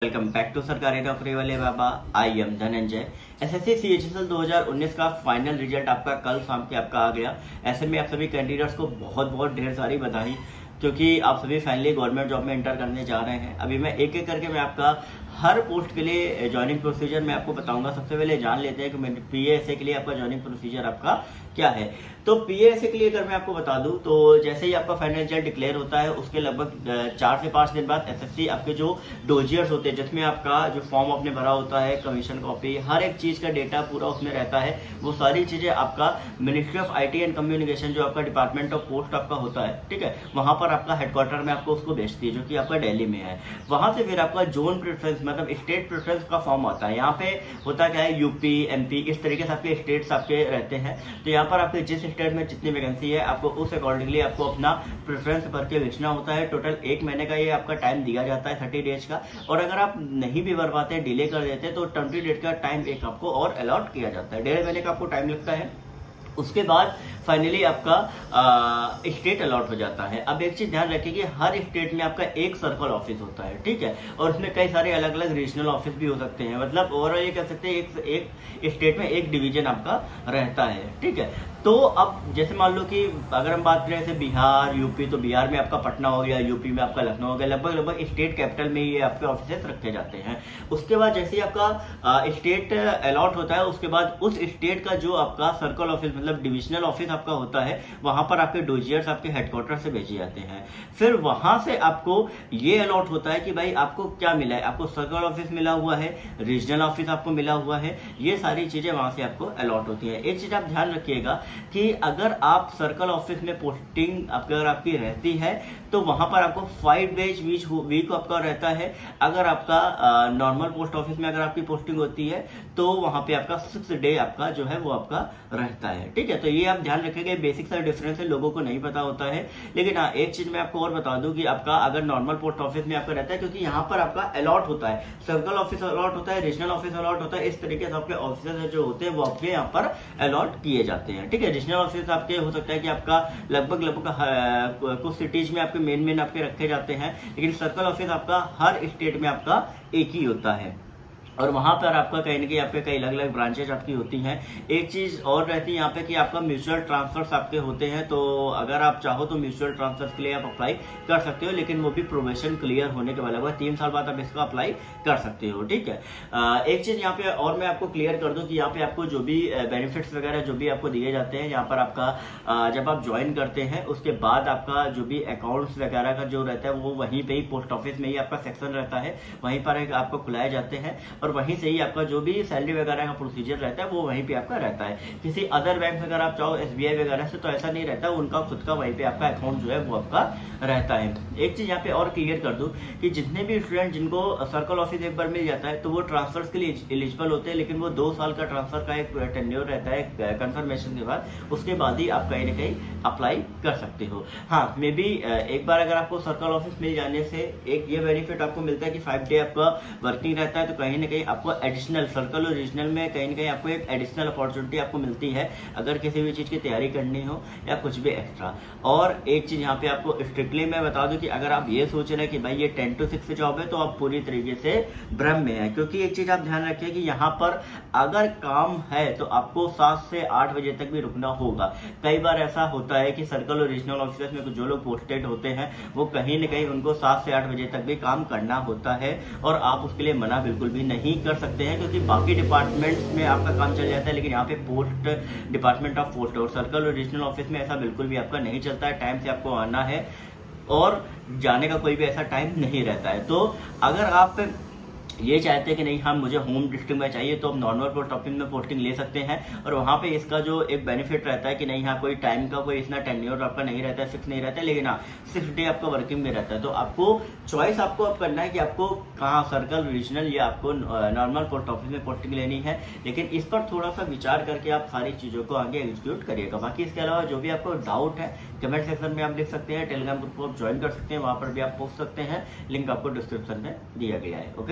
Welcome back to सरकारी नौकरी वाले बाबा। I am Dhananjay. SSC CHSL 2019 का फाइनल रिजल्ट आपका कल शाम के आपका आ गया। ऐसे में आप सभी कैंडिडेट्स को बहुत बहुत ढेर सारी बधाई, क्योंकि आप सभी फाइनली गवर्नमेंट जॉब में एंटर करने जा रहे हैं। अभी मैं एक एक करके मैं आपका हर पोस्ट के लिए ज्वाइनिंग प्रोसीजर मैं आपको बताऊंगा। सबसे पहले जान लेते हैं कि पीएएसए के लिए आपका ज्वाइनिंग प्रोसीजर आपका क्या है। तो पीएएसए के लिए अगर मैं आपको बता दूं तो जैसे ही आपका फाइनल रिजल्ट डिक्लेयर होता है उसके लगभग 4 से 5 दिन बाद एसएससी आपके जो डोजियर्स होते हैं, जिसमें आपका जो फॉर्म आपने भरा होता है, कमीशन कॉपी, हर एक चीज का डेटा पूरा उसमें रहता है, वो सारी चीजें आपका ministry of IT and communication जो आपका डिपार्टमेंट ऑफ पोस्ट आपका होता है, ठीक है, वहां पर आपका हेडक्वार्टर में आपको उसको भेजती है, जो कि आपका दिल्ली में है। वहां से फिर आपका जोन प्रेफरेंस मतलब स्टेट प्रेफरेंस का फॉर्म आता है। यहाँ पे होता क्या है, यूपी, एमपी, इस तरीके से आपके स्टेट्स आपके रहते हैं। तो यहाँ पर आपके जिस स्टेट में जितनी वैकेंसी है आपको उस अकॉर्डिंगली आपको अपना प्रेफरेंस भर के बेचना होता है। टोटल 1 महीने का ये आपका टाइम दिया जाता है, 30 डेज का। और अगर आप नहीं भी भर पाते, डिले कर देते हैं, तो 20 डेज का टाइम एक आपको और अलॉट किया जाता है। 1.5 महीने का आपको टाइम लगता है। उसके बाद फाइनली आपका स्टेट अलॉट हो जाता है। अब एक चीज ध्यान रखिए कि हर स्टेट में आपका एक सर्कल ऑफिस होता है, ठीक है, और उसमें कई सारे अलग अलग रीजनल ऑफिस भी हो सकते हैं। मतलब ओवरऑल ये कह सकते हैं एक स्टेट में एक डिवीजन आपका रहता है, ठीक है। तो अब जैसे मान लो कि अगर हम बात करें जैसे बिहार, यूपी, तो बिहार में आपका पटना हो गया, यूपी में आपका लखनऊ हो गया। लगभग स्टेट कैपिटल में ये आपके ऑफिस रखे जाते हैं। उसके बाद जैसे ही आपका स्टेट अलॉट होता है, उसके बाद उस स्टेट का जो आपका सर्कल ऑफिस मतलब डिविजनल ऑफिस आपका होता है, वहां पर आपके डोजियर्स आपके हेडक्वार्टर से भेजे जाते हैं। फिर वहां से आपको ये अलॉट होता है कि भाई आपको क्या मिला है, आपको सर्कल ऑफिस मिला हुआ है, रीजनल ऑफिस आपको मिला हुआ है, ये सारी चीजें वहां से आपको अलॉट होती है। एक चीज आप ध्यान रखिएगा कि अगर आप सर्कल ऑफिस में पोस्टिंग अगर आपकी रहती है तो वहां पर आपको 5 डेज वीक आपका रहता है। अगर आपका नॉर्मल पोस्ट ऑफिस में अगर आपकी पोस्टिंग होती है तो वहां पे आपका 6 डे आपका जो है वो आपका रहता है, ठीक है। तो ये आप ध्यान रखेंगे, बेसिक सा डिफरेंस है, लोगों को नहीं पता होता है। लेकिन हाँ, एक चीज मैं आपको और बता दूं कि आपका अगर नॉर्मल पोस्ट ऑफिस में आपका रहता है, क्योंकि यहाँ पर आपका अलॉट होता है, सर्कल ऑफिस अलॉट होता है, रीजनल ऑफिस अलॉट होता है, इस तरीके से आपके ऑफिसर जो होते हैं वो आपके यहाँ पर अलॉट किए जाते हैं, ठीक है। रीजनल ऑफिस आपके हो सकता है कि आपका लगभग कुछ सिटीज में आपके मेन आपके रखे जाते हैं, लेकिन सर्कल ऑफिस आपका हर स्टेट में आपका एक ही होता है। और वहां पर आपका कहीं ना कहीं आपके कई अलग अलग ब्रांचेज आपकी होती हैं। एक चीज और रहती है यहाँ पे कि आपका म्यूचुअल ट्रांसफर्स आपके होते हैं। तो अगर आप चाहो तो म्यूचुअल ट्रांसफर्स के लिए आप अप्लाई कर सकते हो, लेकिन वो भी प्रोबेशन क्लियर होने के बाद लगभग 3 साल बाद आप इसका अप्लाई कर सकते हो, ठीक है। एक चीज यहाँ पे और मैं आपको क्लियर कर दूं कि यहाँ पे आपको जो भी बेनिफिट्स वगैरह जो भी आपको दिए जाते हैं, यहाँ पर आपका जब आप ज्वाइन करते हैं उसके बाद आपका जो भी अकाउंट्स वगैरह का जो रहता है वो वहीं पे ही पोस्ट ऑफिस में ही आपका सेक्शन रहता है, वहीं पर आपको खुलाए जाते हैं। और वहीं से ही आपका जो भी सैलरी वगैरह का प्रोसीजर रहता है वो वहीं पे आपका रहता है। किसी अदर बैंक अगर आप चाहो एसबीआई वगैरह से तो ऐसा नहीं रहता, उनका खुद का वहीं पे आपका अकाउंट जो है वो आपका रहता है। एक चीज यहाँ पे और क्लियर कर दूं कि जितने भी स्टूडेंट जिनको सर्कल ऑफिस एक बार मिल जाता है तो वो ट्रांसफर के लिए एलिजिबल होते हैं, लेकिन वो 2 साल का ट्रांसफर का एक टेन्योर रहता है कंफर्मेशन के बाद, उसके बाद ही आप कहीं ना कहीं अप्लाई कर सकते हो। हाँ, मे बी एक बार अगर आपको सर्कल ऑफिस मिल जाने से एक ये बेनिफिट आपको मिलता है कि 5 डे आपका वर्किंग रहता है, तो कहीं ना कहीं आपको एडिशनल सर्कल और रीजनल में कहीं ना कहीं आपको एक एडिशनल अपॉर्चुनिटी आपको मिलती है अगर किसी भी चीज की तैयारी करनी हो या कुछ भी एक्स्ट्रा। और एक चीज यहाँ पे आपको स्ट्रिक्टली मैं बता दूं कि अगर आप ये सोच रहे हैं कि भाई ये 10 to 6 जॉब है तो आप पूरी तरीके से भ्रम में है, क्योंकि एक चीज आप ध्यान रखिए कि यहाँ पर अगर काम है तो आपको 7 से 8 बजे तक भी रुकना होगा। कई बार ऐसा होता है कि सर्कल और रीजनल ऑफिसर्स में जो लोग पोस्टेड होते हैं वो कहीं न कहीं उनको 7 से 8 बजे तक भी काम करना होता है, और आप उसके लिए मना बिल्कुल भी नहीं कर सकते हैं, क्योंकि बाकी डिपार्टमेंट्स में आपका काम चल जाता है, लेकिन यहाँ पे पोस्ट डिपार्टमेंट ऑफ पोस्ट और सर्कल और रीजनल ऑफिस में ऐसा बिल्कुल भी आपका नहीं चलता है। टाइम से आपको आना है और जाने का कोई भी ऐसा टाइम नहीं रहता है। तो अगर आप ये चाहते हैं कि नहीं, हाँ मुझे होम डिस्ट्रिक्ट में चाहिए, तो आप नॉर्मल पोस्ट ऑफिस में पोस्टिंग ले सकते हैं। और वहां पे इसका जो एक बेनिफिट रहता है कि नहीं, हाँ कोई टाइम का कोई इतना टेन्योर आपका नहीं रहता है, फिक्स नहीं रहता है, लेकिन हाँ 6 डे आपका वर्किंग में रहता है। तो आपको चॉइस आपको अब करना है कि आपको कहाँ सर्कल, रीजनल या आपको नॉर्मल पोस्ट ऑफिस में पोस्टिंग लेनी है। लेकिन इस पर थोड़ा सा विचार करके आप सारी चीजों को आगे एग्जीक्यूट करिएगा। बाकी इसके अलावा जो भी आपको डाउट है कमेंट सेक्शन में आप लिख सकते हैं, टेलीग्राम ग्रुप को आप ज्वाइन कर सकते हैं, वहां पर भी आप पूछ सकते हैं, लिंक आपको डिस्क्रिप्शन में दिया गया है। ओके।